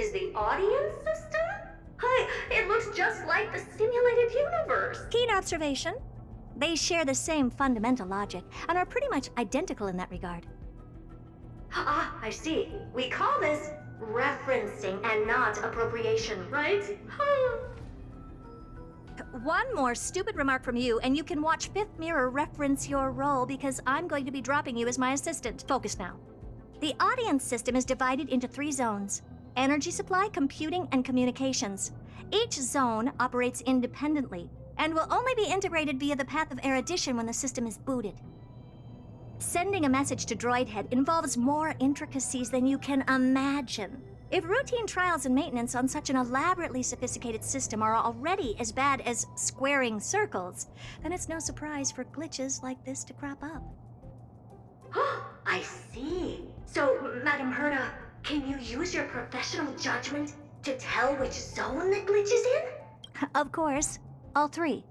is the audience system? Hi, it looks just like the simulated universe. Keen observation. They share the same fundamental logic and are pretty much identical in that regard. Ah, I see. We call this referencing and not appropriation, right? One more stupid remark from you, and you can watch Fifth Mirror reference your role because I'm going to be dropping you as my assistant. Focus now. The audience system is divided into 3 zones: energy supply, computing, and communications. Each zone operates independently and will only be integrated via the path of erudition when the system is booted. Sending a message to Droid Head involves more intricacies than you can imagine. If routine trials and maintenance on such an elaborately sophisticated system are already as bad as squaring circles, then it's no surprise for glitches like this to crop up. I see. So, Madam Herda, can you use your professional judgment to tell which zone the glitch is in? Of course, all 3.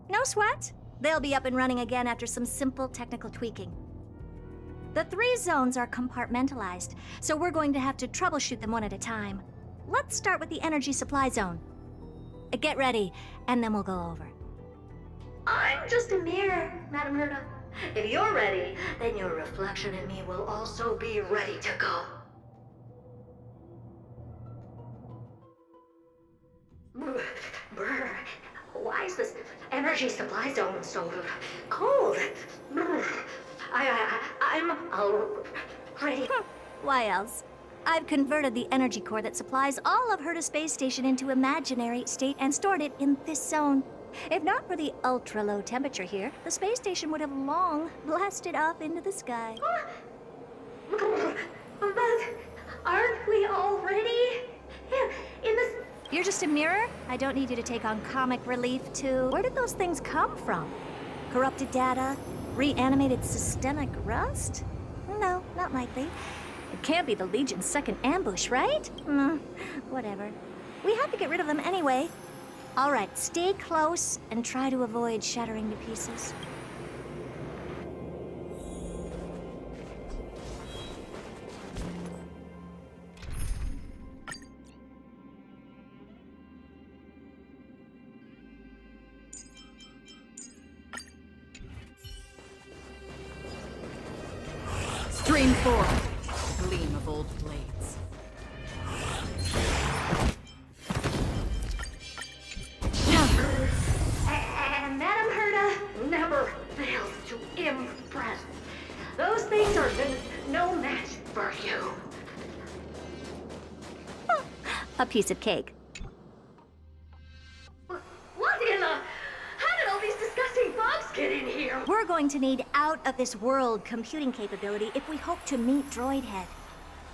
No sweat. They'll be up and running again after some simple technical tweaking. The 3 zones are compartmentalized, so we're going to have to troubleshoot them one at a time. Let's start with the energy supply zone. Get ready, and then we'll go over. I'm just a mirror, Madam Herda. If you're ready, then your reflection in me will also be ready to go. Brr. Why is this energy supply zone so cold? I'm all ready. Why else? I've converted the energy core that supplies all of Herta Space Station into imaginary state and stored it in this zone. If not for the ultra-low temperature here, the space station would have long blasted off into the sky. But aren't we already in this? You're just a mirror? I don't need you to take on comic relief too. Where did those things come from? Corrupted data? Reanimated systemic rust? No, not likely. It can't be the Legion's second ambush, right? Whatever. We have to get rid of them anyway. All right, stay close and try to avoid shattering to pieces. Stream 4. Gleam of old blades. And Madam Herda never fails to impress. Those things are no match for you. A piece of cake. What in the... How did all these disgusting bugs get in here? We're going to need out-of-this-world computing capability if we hope to meet Droid Head.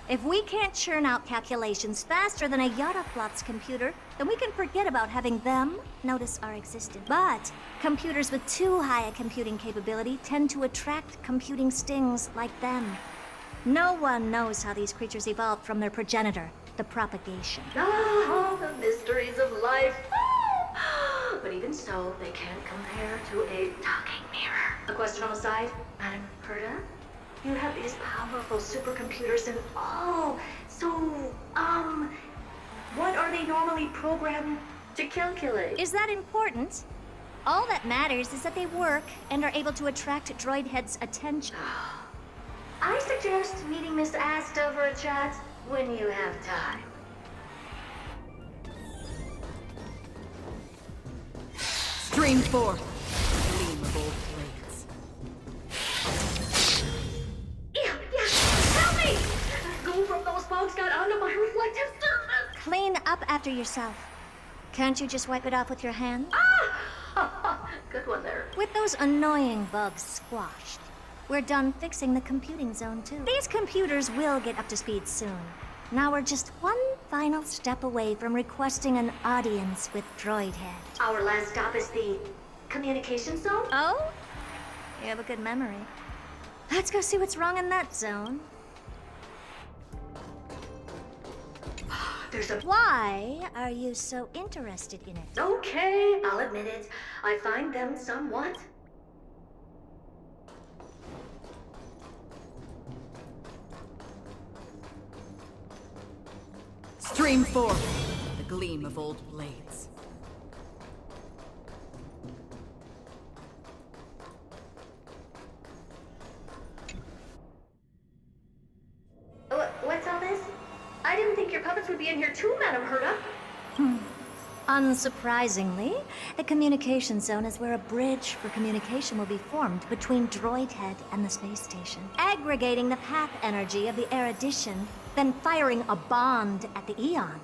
If we can't churn out calculations faster than a Yottaflop's computer, then we can forget about having them notice our existence. But computers with too high a computing capability tend to attract computing stings like them. No one knows how these creatures evolved from their progenitor, the propagation. Oh, the mysteries of life. But even so, they can't compare to a talking mirror. A question on the side, Madam Herda? You have these powerful supercomputers and what are they normally programmed to calculate? Is that important? All that matters is that they work and are able to attract Droid Head's attention. I suggest meeting Miss Asta for a chat when you have time. Stream 4. Gleam of old blades. Help me! Goo from those bugs got onto my reflective surface. Clean up after yourself. Can't you just wipe it off with your hand? Good one there. With those annoying bugs squashed, we're done fixing the computing zone too. These computers will get up to speed soon. Now we're just one final step away from requesting an audience with Droid Head. Our last stop is the communication zone? Oh? You have a good memory. Let's go see what's wrong in that zone. There's a... Why are you so interested in it? Okay, I'll admit it. I find them somewhat... Stream 4. The gleam of old blades. What's all this? I didn't think your puppets would be in here too, Madam Herta. Unsurprisingly, the communication zone is where a bridge for communication will be formed between Droid Head and the space station, aggregating the path energy of the erudition, then firing a bond at the Eon.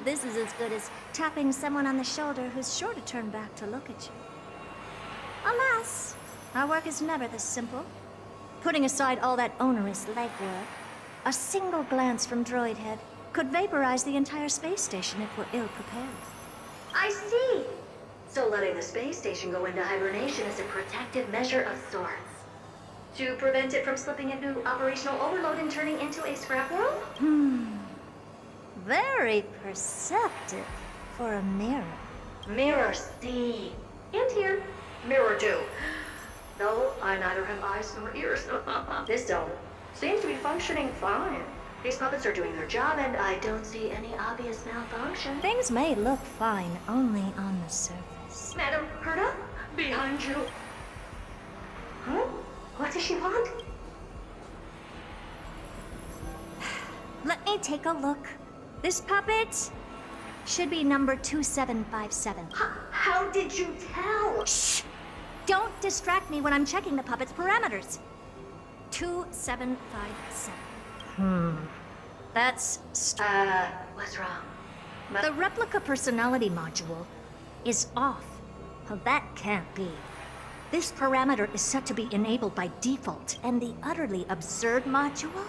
This is as good as tapping someone on the shoulder who's sure to turn back to look at you. Alas, our work is never this simple. Putting aside all that onerous legwork, a single glance from Droid Head could vaporize the entire space station if we're ill-prepared. I see. So letting the space station go into hibernation is a protective measure of sorts. To prevent it from slipping into operational overload and turning into a scrap world? Very perceptive for a mirror. Mirror see. And here. Mirror do. Though I neither have eyes nor ears. This dome seems to be functioning fine. These puppets are doing their job, and I don't see any obvious malfunction. Things may look fine only on the surface. Madam Herta, behind you. Huh? What does she want? Let me take a look. This puppet should be number 2757. How did you tell? Shh! Don't distract me when I'm checking the puppet's parameters. 2757. That's What's wrong? the replica personality module is off. Well, that can't be. This parameter is set to be enabled by default, and the utterly absurd module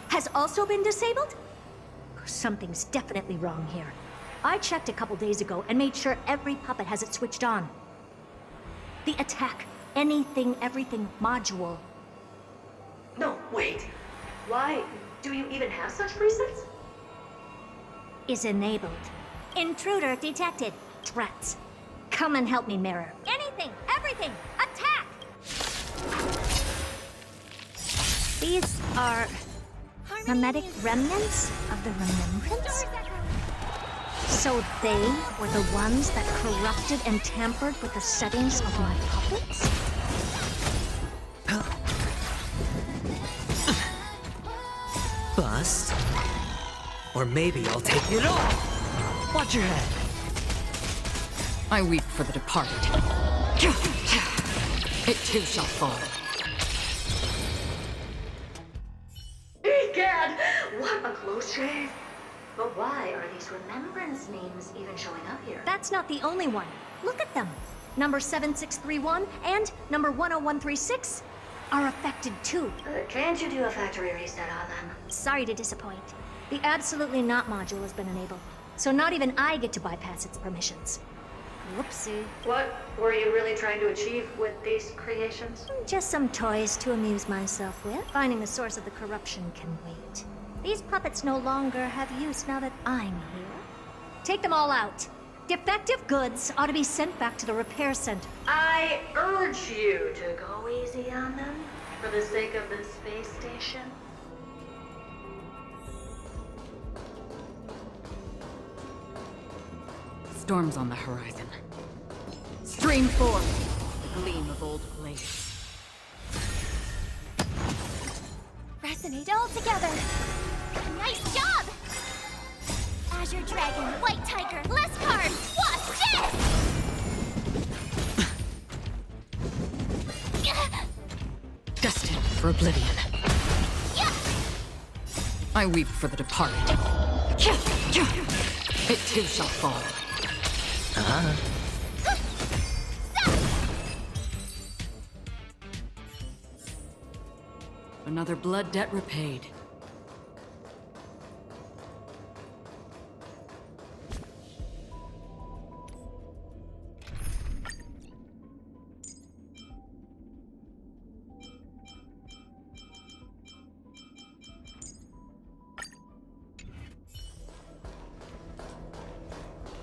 has also been disabled? Something's definitely wrong here. I checked a couple days ago and made sure every puppet has it switched on. The attack, anything, everything module. No, wait. Why do you even have such presets? Is enabled. Intruder detected. Drats. Come and help me, Mirror. Anything, everything, attack! These are hermetic remnants of the remembrance? So they were the ones that corrupted and tampered with the settings of my puppets? Bust? Or maybe I'll take it off! Watch your head! I weep for the departed. It too shall fall. Egad! What a close shave! But why are these remembrance names even showing up here? That's not the only one. Look at them. Number 7631 and number 10136 are affected too. Can't you do a factory reset on them? Sorry to disappoint. The Absolutely Not module has been enabled, so not even I get to bypass its permissions. Whoopsie. What were you really trying to achieve with these creations? Just some toys to amuse myself with. Finding the source of the corruption can wait. These puppets no longer have use now that I'm here. Take them all out. Defective goods ought to be sent back to the repair center. I urge you to go easy on them for the sake of the space station. Storms on the horizon. Stream 4. The gleam of old blades. Resonate all together. Nice job! Azure Dragon, White Tiger, less cards! Watch this! Destined for oblivion. Yeah! I weep for the departed. It too shall fall. Another blood debt repaid.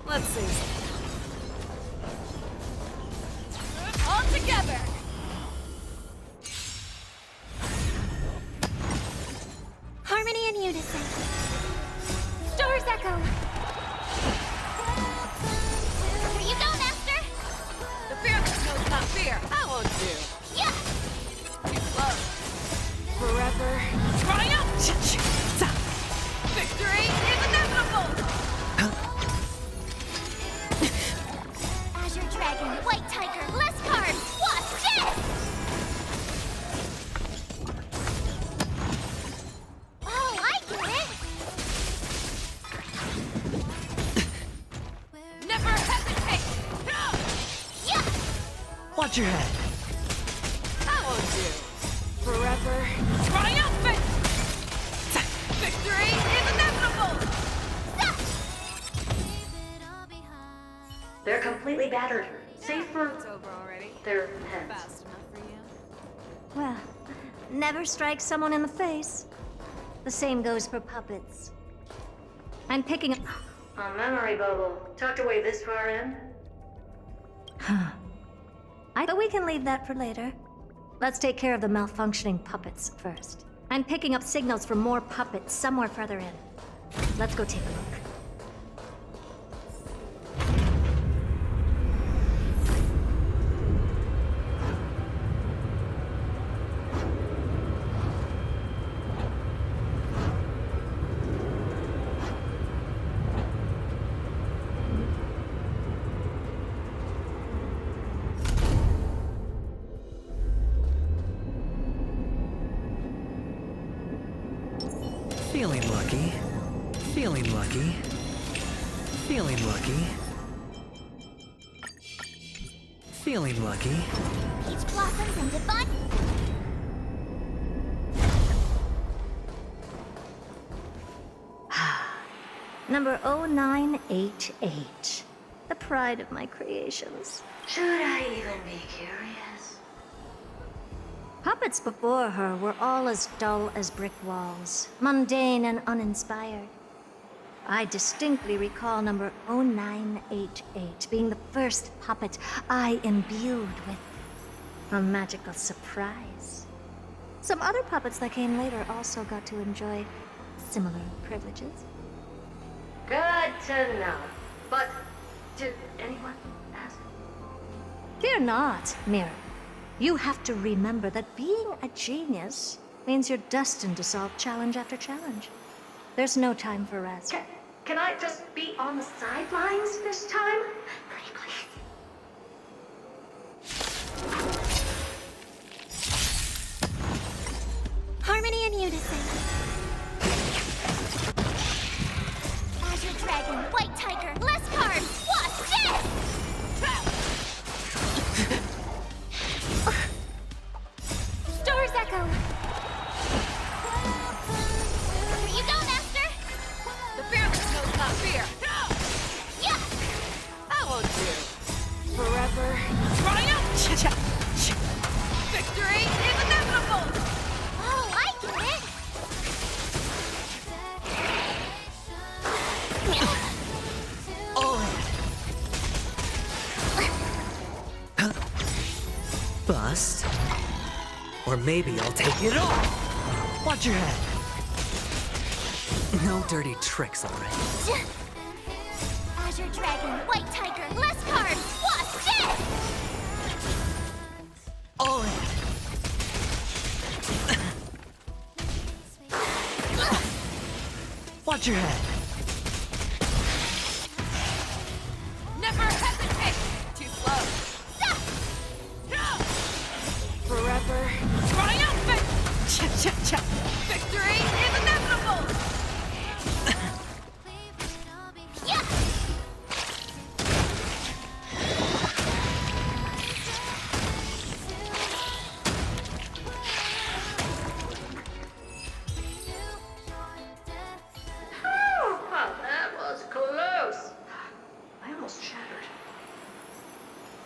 Let's see. All together! Watch your head. That won't do. Forever triumphant! Victory is inevitable! They're completely battered. Safe for It's over already. their heads. Fast enough for you? Well, never strike someone in the face. The same goes for puppets. I'm picking up. A memory bubble. Tucked away this far in? But we can leave that for later. Let's take care of the malfunctioning puppets first. I'm picking up signals from more puppets somewhere further in. Let's go take a look. Feeling lucky. Feeling lucky. Feeling lucky. Feeling lucky. Peach blossoms and divine. Number 0988. The pride of my creations. Should I even be curious? Puppets before her were all as dull as brick walls, mundane and uninspired. I distinctly recall number 0988 being the first puppet I imbued with a magical surprise. Some other puppets that came later also got to enjoy similar privileges. Good to know. But did anyone ask? Fear not, Mira. You have to remember that being a genius means you're destined to solve challenge after challenge. There's no time for rest. Can I just be on the sidelines this time? Pretty please. Harmony and unison. Azure Dragon, White Tiger, less cards. Watch this! Store's Echo. Here you go, Master. The fearless knows not fear. Yeah. That won't do. Forever triumph! Victory is inevitable! Oh, I get it. Bust. Or maybe I'll take it all. Watch your head. No dirty tricks already. Azure Dragon, White Tiger, less cards. Watch this! All in. Watch your head. Never hesitate! Too slow. Forever triumphant! Victory is inevitable! Yeah. Oh, wow, that was close. I almost shattered.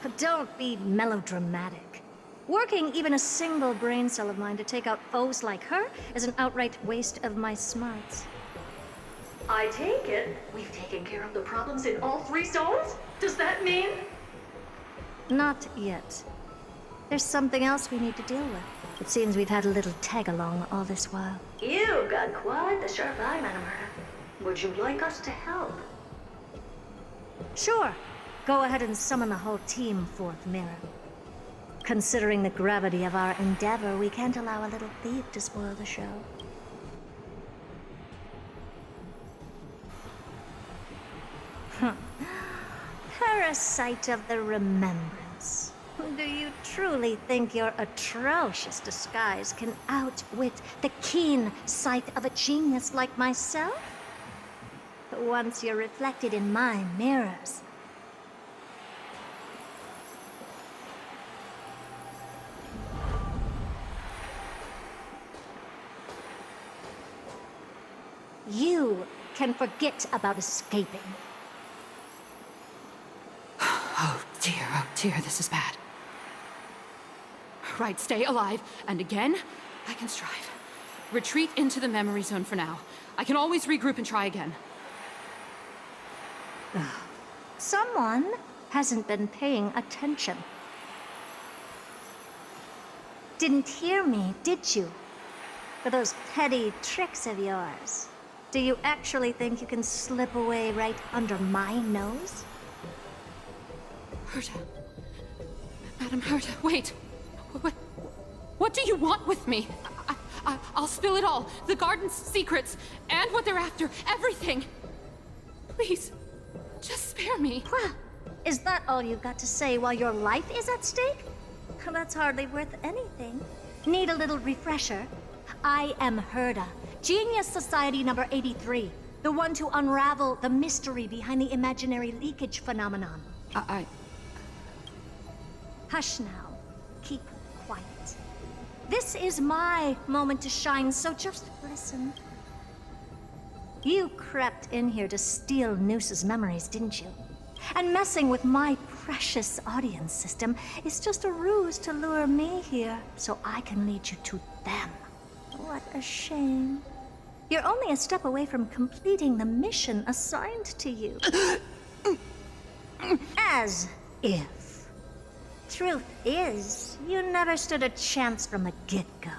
But don't be melodramatic. Working even a single brain cell of mine to take out foes like her is an outright waste of my smarts. I take it we've taken care of the problems in all three zones? Does that mean? Not yet. There's something else we need to deal with. It seems we've had a little tag-along all this while. You've got quite the sharp eye, Madam Herta. Would you like us to help? Sure. Go ahead and summon the whole team forth, Mira. Considering the gravity of our endeavor, we can't allow a little thief to spoil the show. Parasite of the remembrance. Do you truly think your atrocious disguise can outwit the keen sight of a genius like myself? Once you're reflected in my mirrors. you can forget about escaping. Oh dear, this is bad. Right, stay alive, and again, I can strive. Retreat into the memory zone for now. I can always regroup and try again. Someone hasn't been paying attention. Didn't hear me, did you? For those petty tricks of yours. Do you actually think you can slip away right under my nose? Herta. Madam Herta, wait. What do you want with me? I'll spill it all. The garden's secrets, and what they're after. Everything. Please, just spare me. Well, is that all you've got to say while your life is at stake? That's hardly worth anything. Need a little refresher? I am Herta, Genius Society number 83, the one to unravel the mystery behind the imaginary leakage phenomenon. Hush now. Keep quiet. This is my moment to shine, so just listen. You crept in here to steal Noose's memories, didn't you? And messing with my precious audience system is just a ruse to lure me here so I can lead you to them. What a shame. You're only a step away from completing the mission assigned to you. As if. Truth is, you never stood a chance from the get-go.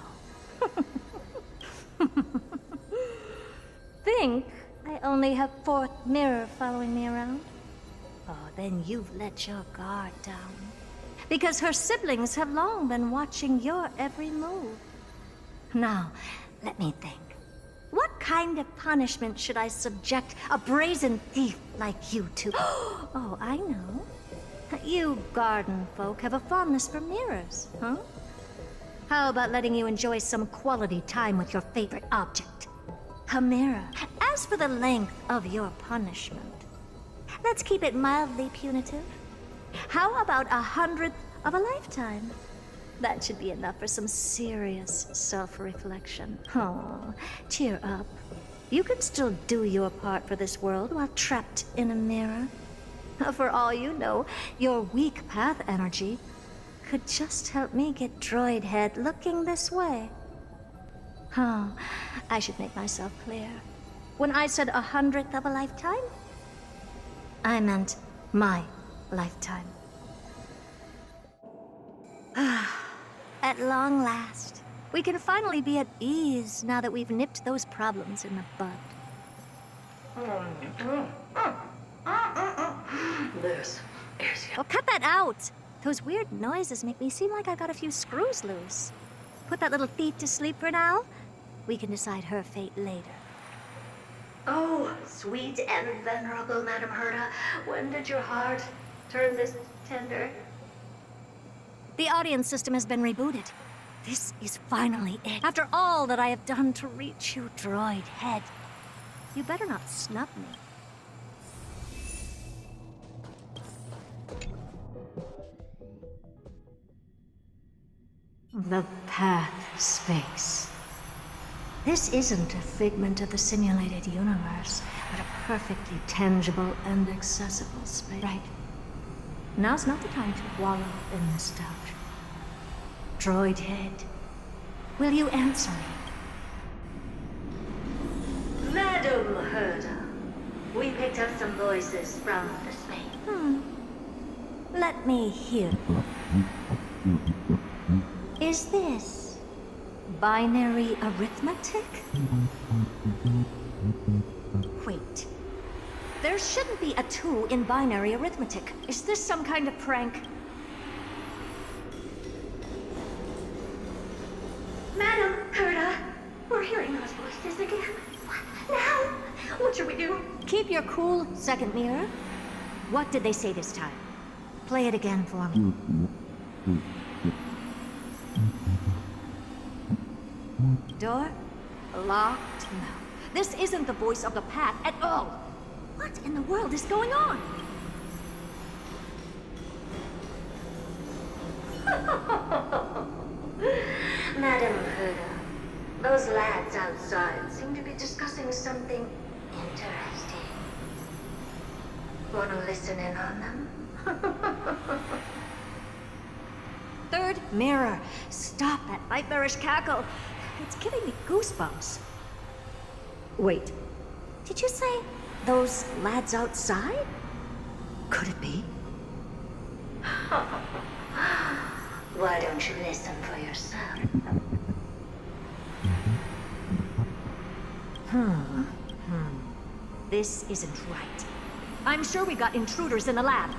Think I only have fourth mirror following me around? Oh, then you've let your guard down. Because her siblings have long been watching your every move. Now, let me think. What kind of punishment should I subject a brazen thief like you to? Oh, I know. You garden folk have a fondness for mirrors, huh? How about letting you enjoy some quality time with your favorite object? A mirror. As for the length of your punishment, let's keep it mildly punitive. How about 100th of a lifetime? That should be enough for some serious self-reflection. Oh, cheer up. You can still do your part for this world while trapped in a mirror. For all you know, your weak path energy could just help me get droid head looking this way. Oh, I should make myself clear. When I said 100th of a lifetime, I meant my lifetime. At long last, we can finally be at ease now that we've nipped those problems in the bud. This is Oh, cut that out! Those weird noises make me seem like I've got a few screws loose. Put that little thief to sleep for now. We can decide her fate later. Oh, sweet and venerable Madam Herta, when did your heart turn this tender? The audience system has been rebooted. This is finally it. After all that I have done to reach you, droid head, you better not snub me. The path space. This isn't a figment of the simulated universe, but a perfectly tangible and accessible space. Right. Now's not the time to wallow in nostalgia. Droid head, will you answer me? Madam Herta, we picked up some voices from the space. Let me hear. Is this binary arithmetic? Wait. There shouldn't be a 2 in binary arithmetic. Is this some kind of prank? Madam Herta, we're hearing those voices again. Now, what should we do? Keep your cool, second mirror. What did they say this time? Play it again for me. Door? Locked? No. This isn't the voice of the path at all. What in the world is going on? Madam Herta, Those lads outside seem to be discussing something interesting. Wanna listen in on them? Third mirror, stop that nightmarish cackle. It's giving me goosebumps. Wait, did you say those lads outside? Could it be? Why don't you listen for yourself? This isn't right. I'm sure we got intruders in the lab.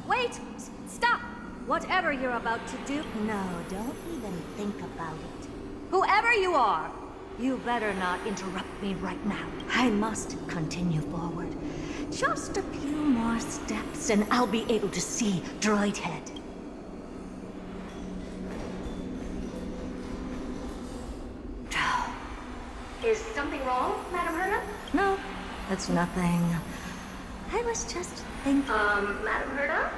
Wait! Stop! Whatever you're about to do, no, don't even think about it. Whoever you are, you better not interrupt me right now. I must continue forward. Just a few more steps and I'll be able to see Droid Head. Is something wrong, Madam Herta? No, it's nothing. I was just thinking... Madam Herta?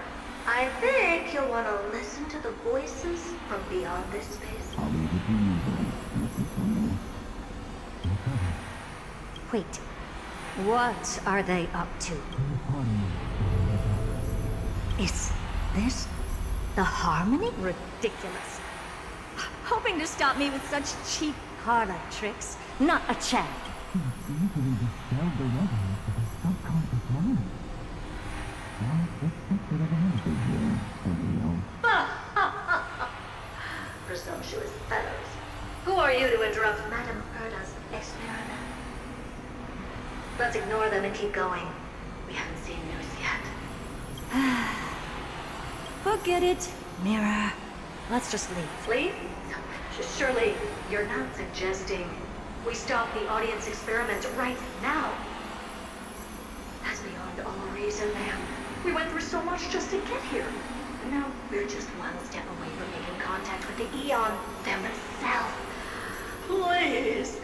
I think you'll want to listen to the voices from beyond this space. Wait, what are they up to? Is this the Harmony? Ridiculous. Hoping to stop me with such cheap parlor tricks. Not a chance. Presumptuous fellows. Who are you to interrupt Madam Herta's experiment? Let's ignore them and keep going. We haven't seen news yet. Forget it, Mirror. Let's just leave. Leave? Surely you're not suggesting we stop the audience experiment right now? That's beyond all reason, ma'am. We went through so much just to get here. Now we're just one step away from making contact with the Eon themselves. Please,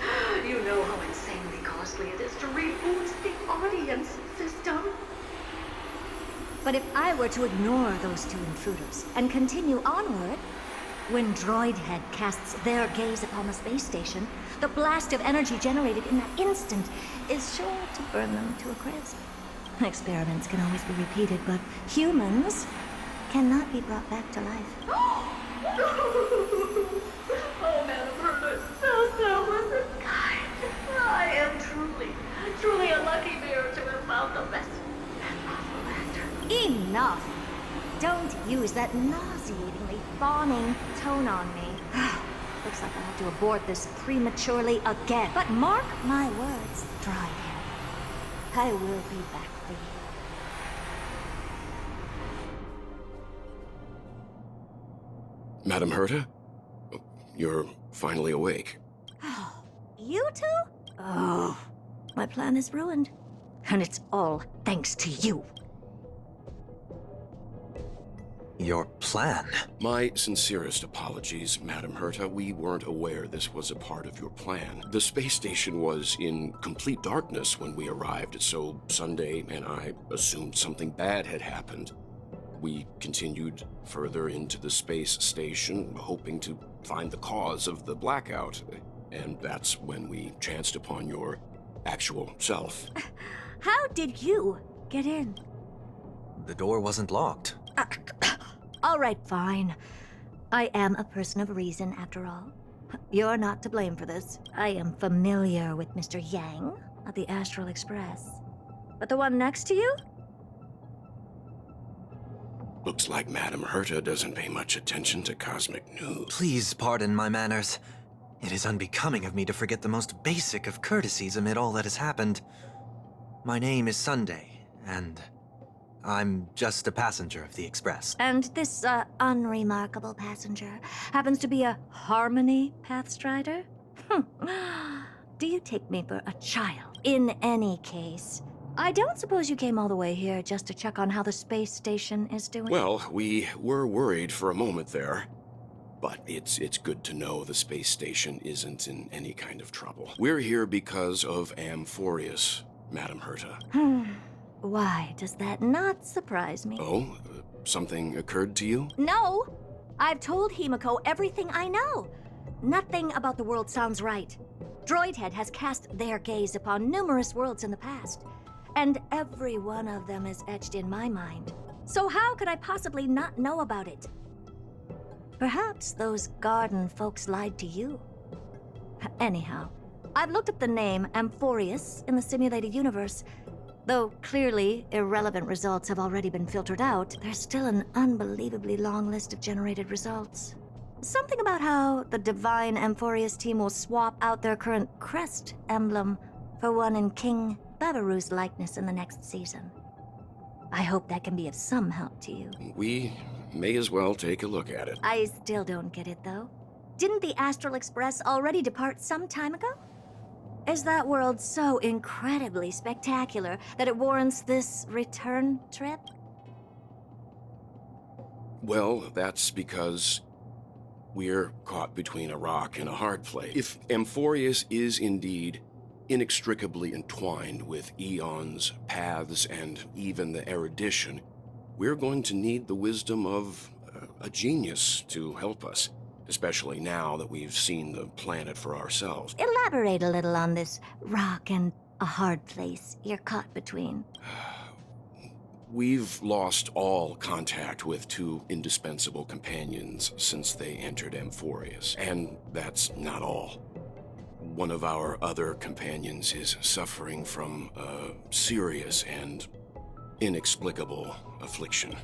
you know how insanely costly it is to reboot the audience system. But if I were to ignore those two intruders and continue onward, when Droid Head casts their gaze upon the space station, the blast of energy generated in that instant is sure to burn them to a crisp. Experiments can always be repeated, but humans cannot be brought back to life. Oh, Madam Herta, so listen, kind. I am truly a lucky mirror to have found the best and possible actor. Enough! Don't use that nauseatingly fawning tone on me. Looks like I'll have to abort this prematurely again. But mark my words, Droid Head. I will be back for you. Madam Herta? You're finally awake. You two? Oh, my plan is ruined. And it's all thanks to you. Your plan? My sincerest apologies, Madam Herta. We weren't aware this was a part of your plan. The space station was in complete darkness when we arrived, so Sunday and I assumed something bad had happened. We continued further into the space station, hoping to find the cause of the blackout. And that's when we chanced upon your actual self. How did you get in? The door wasn't locked. All right, fine. I am a person of reason, after all. You're not to blame for this. I am familiar with Mr. Yang of the Astral Express. But the one next to you? Looks like Madam Herta doesn't pay much attention to cosmic news. Please pardon my manners. It is unbecoming of me to forget the most basic of courtesies amid all that has happened. My name is Sunday, and I'm just a passenger of the Express. And this, unremarkable passenger happens to be a Harmony Pathstrider? Do you take me for a child? In any case, I don't suppose you came all the way here just to check on how the space station is doing? Well, we were worried for a moment there. But it's good to know the space station isn't in any kind of trouble. We're here because of Amphorius, Madam Herta. Why does that not surprise me? Oh, something occurred to you? No, I've told Himiko everything I know. Nothing about the world sounds right. Droidhead has cast their gaze upon numerous worlds in the past, and every one of them is etched in my mind. So how could I possibly not know about it? Perhaps those garden folks lied to you. Anyhow, I've looked up the name Amphorius in the simulated universe. Though clearly irrelevant results have already been filtered out, there's still an unbelievably long list of generated results. Something about how the Divine Amphorius team will swap out their current crest emblem for one in King Babaru's likeness in the next season. I hope that can be of some help to you. We may as well take a look at it. I still don't get it, though. Didn't the Astral Express already depart some time ago? Is that world so incredibly spectacular that it warrants this return trip? Well, that's because we're caught between a rock and a hard place. If Amphorius is indeed inextricably entwined with eons, paths, and even the erudition, we're going to need the wisdom of a genius to help us. Especially now that we've seen the planet for ourselves. Elaborate a little on this rock and a hard place you're caught between. We've lost all contact with two indispensable companions since they entered Amphorius. And that's not all. One of our other companions is suffering from a serious and inexplicable affliction.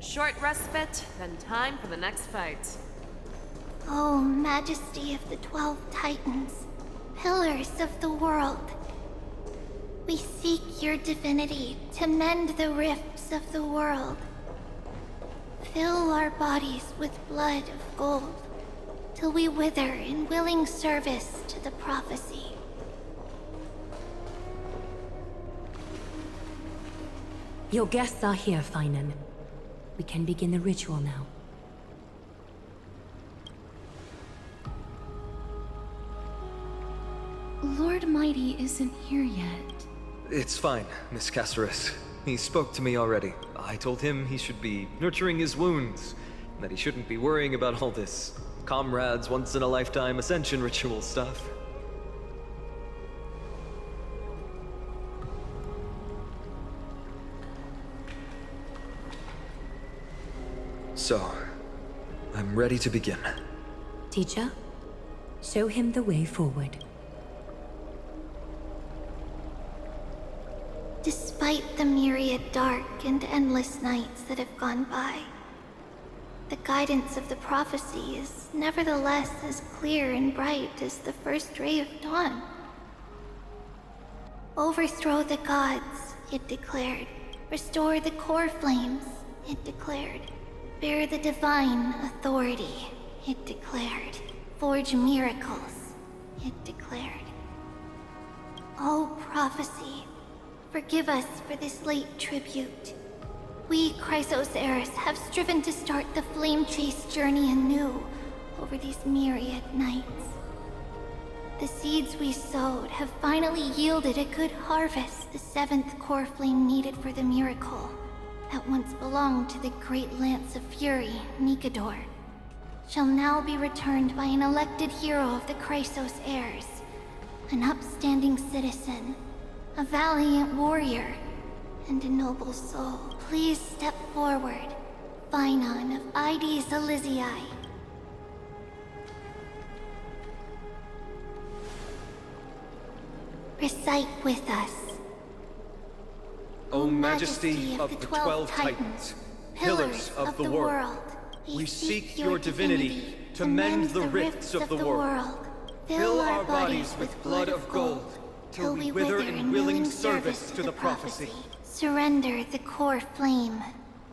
Short respite, then time for the next fight. Oh, Majesty of the 12 Titans, pillars of the world. We seek your divinity to mend the rifts of the world. Fill our bodies with blood of gold, till we wither in willing service to the prophecy. Your guests are here, Finan. We can begin the ritual now. Lord Mighty isn't here yet. It's fine, Miss Caceres. He spoke to me already. I told him he should be nurturing his wounds, that he shouldn't be worrying about all this comrades once-in-a-lifetime ascension ritual stuff. So, I'm ready to begin. Teacher, show him the way forward. Despite the myriad dark and endless nights that have gone by, the guidance of the prophecy is nevertheless as clear and bright as the first ray of dawn. Overthrow the gods, it declared. Restore the core flames, it declared. Bear the divine authority, it declared. Forge miracles, it declared. Oh, prophecy, forgive us for this late tribute. We, Chrysos heirs, have striven to start the flame chase journey anew over these myriad nights. The seeds we sowed have finally yielded a good harvest, the 7th core flame needed for the miracle that once belonged to the great Lance of Fury, Nikador, shall now be returned by an elected hero of the Chrysos heirs, an upstanding citizen, a valiant warrior, and a noble soul. Please step forward, Finan of Ides Elysiae. recite with us. O Majesty of the 12 Titans, pillars of the world, we seek your divinity to mend the rifts of the world. Fill our bodies with blood of gold, till we wither in willing service to the prophecy. Surrender the core flame,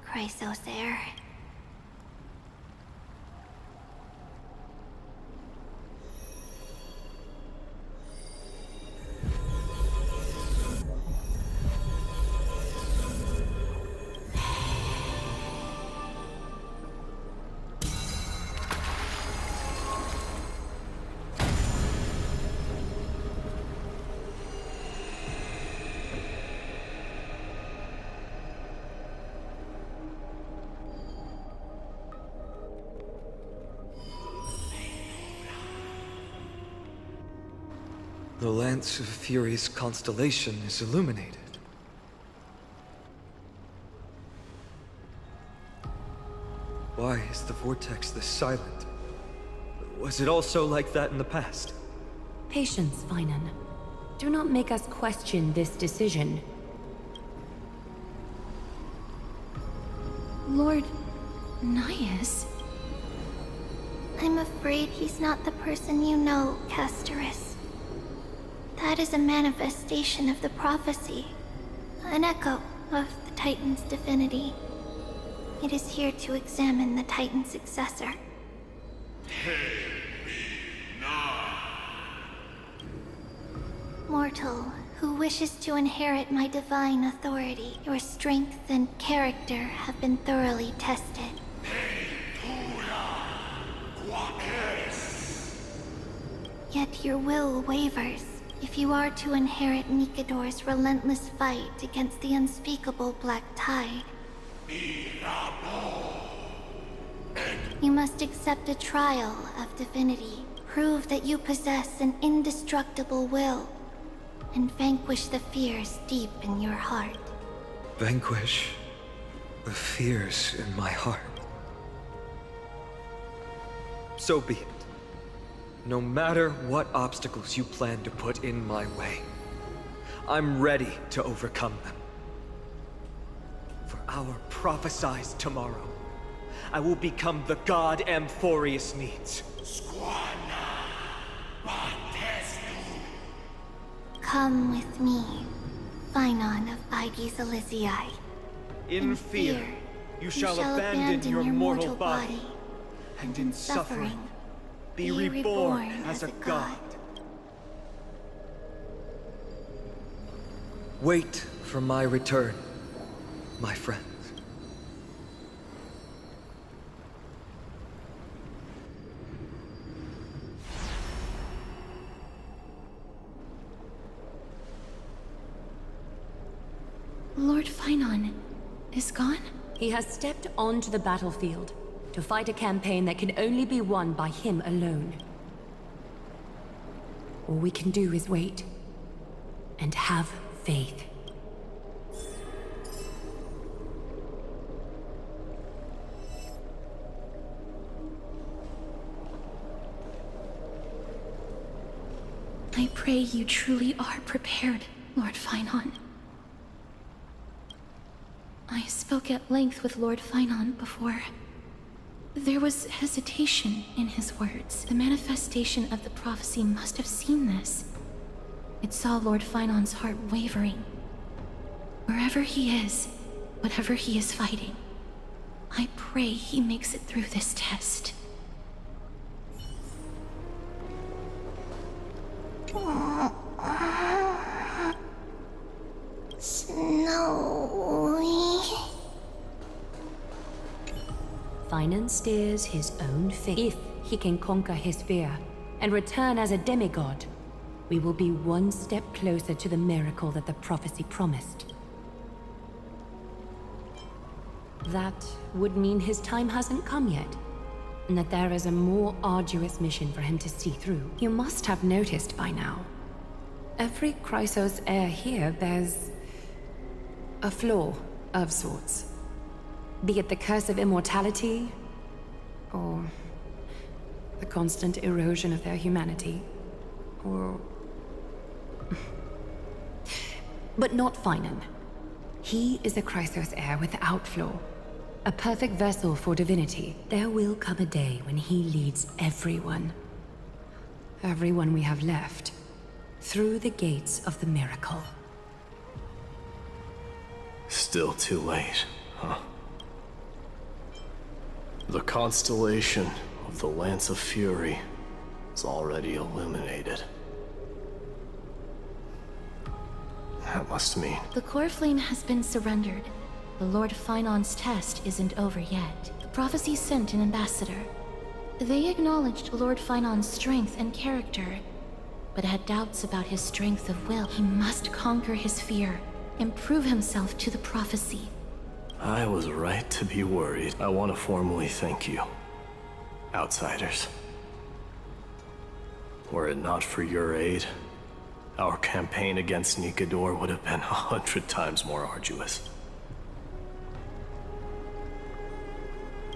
Chrysos heir. The Lance of Fury's constellation is illuminated. Why is the vortex this silent? Was it also like that in the past? Patience, Finan. Do not make us question this decision. Lord Naias? I'm afraid he's not the person you know, Castorus. That is a manifestation of the prophecy, an echo of the Titan's divinity. It is here to examine the Titan's successor. Mortal, who wishes to inherit my divine authority, your strength and character have been thoroughly tested. Yet your will wavers. If you are to inherit Nikador's relentless fight against the unspeakable Black Tide, you must accept a trial of divinity, prove that you possess an indestructible will, and vanquish the fears deep in your heart. Vanquish the fears in my heart. So be it. No matter what obstacles you plan to put in my way, I'm ready to overcome them. For our prophesied tomorrow, I will become the god Amphorius needs. Come with me, Finan of Aegis Elysiae. In fear, you shall abandon your mortal body, and in suffering, be reborn as a god. Wait for my return, my friends. Lord Finan is gone? He has stepped onto the battlefield to fight a campaign that can only be won by him alone. All we can do is wait and have faith. I pray you truly are prepared, Lord Finan. I spoke at length with Lord Finan before. There was hesitation in his words. The manifestation of the prophecy must have seen this. It saw Lord Finan's heart wavering. Wherever he is, whatever he is fighting, I pray he makes it through this test. Snowy. Finan steers his own fate. If he can conquer his fear and return as a demigod, we will be one step closer to the miracle that the prophecy promised. That would mean his time hasn't come yet, and that there is a more arduous mission for him to see through. You must have noticed by now. Every Chrysos heir here bears a flaw of sorts. Be it the curse of immortality, or the constant erosion of their humanity, or but not Finan. He is a Chrysos heir without flaw. A perfect vessel for divinity. There will come a day when he leads everyone. Everyone we have left. Through the gates of the miracle. Still too late, huh? The constellation of the Lance of Fury is already illuminated. That must mean... The core flame has been surrendered. The Lord Finan's test isn't over yet. The prophecy sent an ambassador. They acknowledged Lord Finan's strength and character, but had doubts about his strength of will. He must conquer his fear and prove himself to the prophecy. I was right to be worried. I want to formally thank you, outsiders. Were it not for your aid, our campaign against Nikador would have been 100 times more arduous.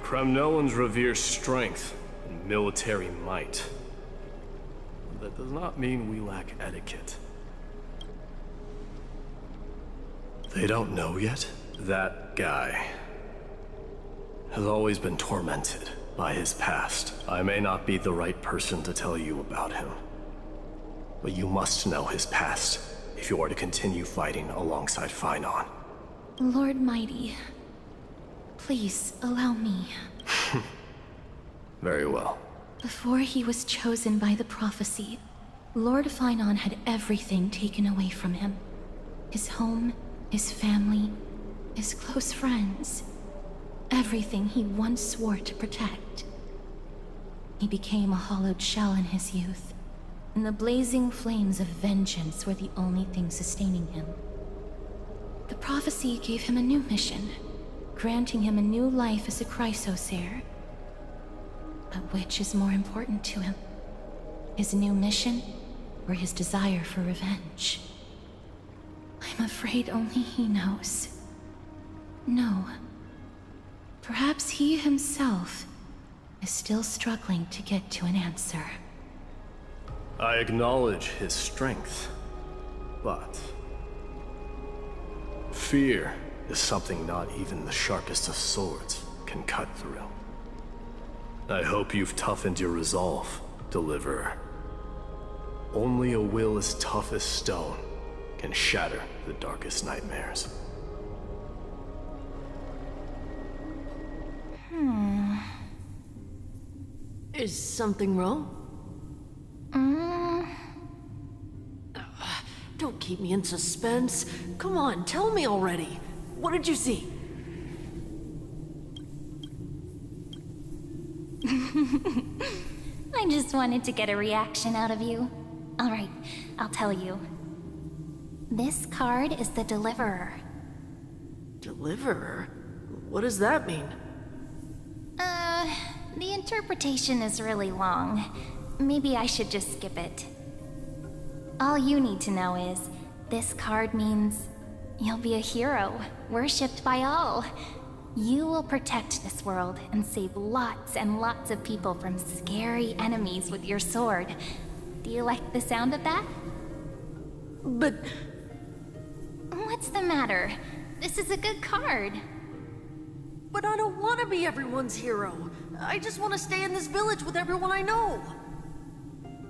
Kremnoans revere strength and military might. That does not mean we lack etiquette. They don't know yet? That guy has always been tormented by his past. I may not be the right person to tell you about him, but you must know his past if you are to continue fighting alongside Finan. Lord Mighty, please allow me. Very well. Before he was chosen by the prophecy, Lord Finan had everything taken away from him. His home, his family, his close friends. Everything he once swore to protect. He became a hollowed shell in his youth, and the blazing flames of vengeance were the only thing sustaining him. The prophecy gave him a new mission, granting him a new life as a Chrysos heir. But which is more important to him? His new mission, or his desire for revenge? I'm afraid only he knows. No. Perhaps he himself is still struggling to get to an answer. I acknowledge his strength, but fear is something not even the sharpest of swords can cut through. I hope you've toughened your resolve, Deliverer. Only a will as tough as stone can shatter the darkest nightmares. Is something wrong? Don't keep me in suspense. Come on, tell me already. What did you see? I just wanted to get a reaction out of you. Alright, I'll tell you. This card is the Deliverer. Deliverer? What does that mean? The interpretation is really long. Maybe I should just skip it. All you need to know is, this card means you'll be a hero, worshipped by all. You will protect this world and save lots and lots of people from scary enemies with your sword. Do you like the sound of that? But... What's the matter? This is a good card. But I don't want to be everyone's hero. I just want to stay in this village with everyone I know.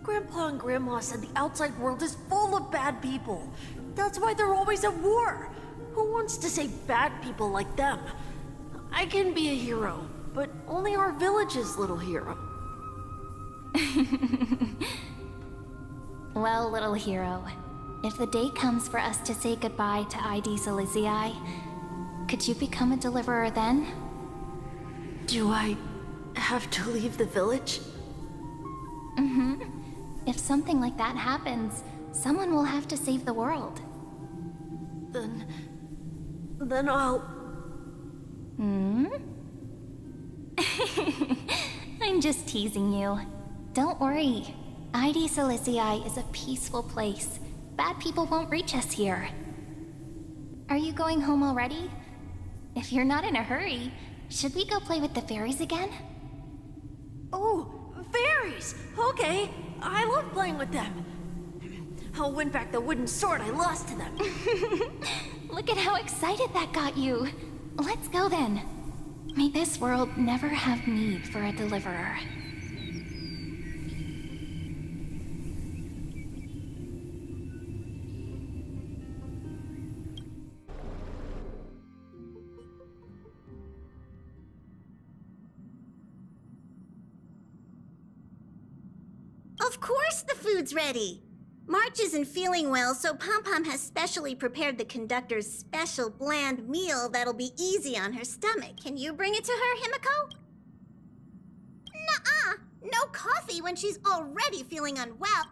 Grandpa and Grandma said the outside world is full of bad people. That's why they're always at war. Who wants to save bad people like them? I can be a hero, but only our village's little hero. Well, little hero, if the day comes for us to say goodbye to ID Silizii, could you become a deliverer then? Do I have to leave the village? If something like that happens, someone will have to save the world. Then I'll... I'm just teasing you. Don't worry. ID Silizii is a peaceful place. Bad people won't reach us here. Are you going home already? If you're not in a hurry, should we go play with the fairies again? Oh, fairies! Okay, I love playing with them. I'll win back the wooden sword I lost to them. Look at how excited that got you. Let's go then. May this world never have need for a deliverer. Of course the food's ready! March isn't feeling well, so Pom-Pom has specially prepared the conductor's special bland meal that'll be easy on her stomach. Can you bring it to her, Himiko? Nuh-uh! No coffee when she's already feeling unwell.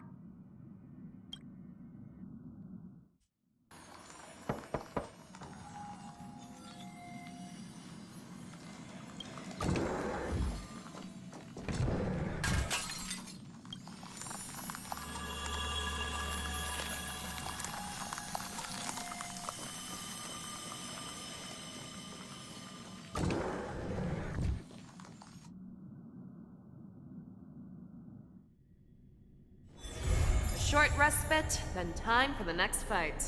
Short respite, then time for the next fight.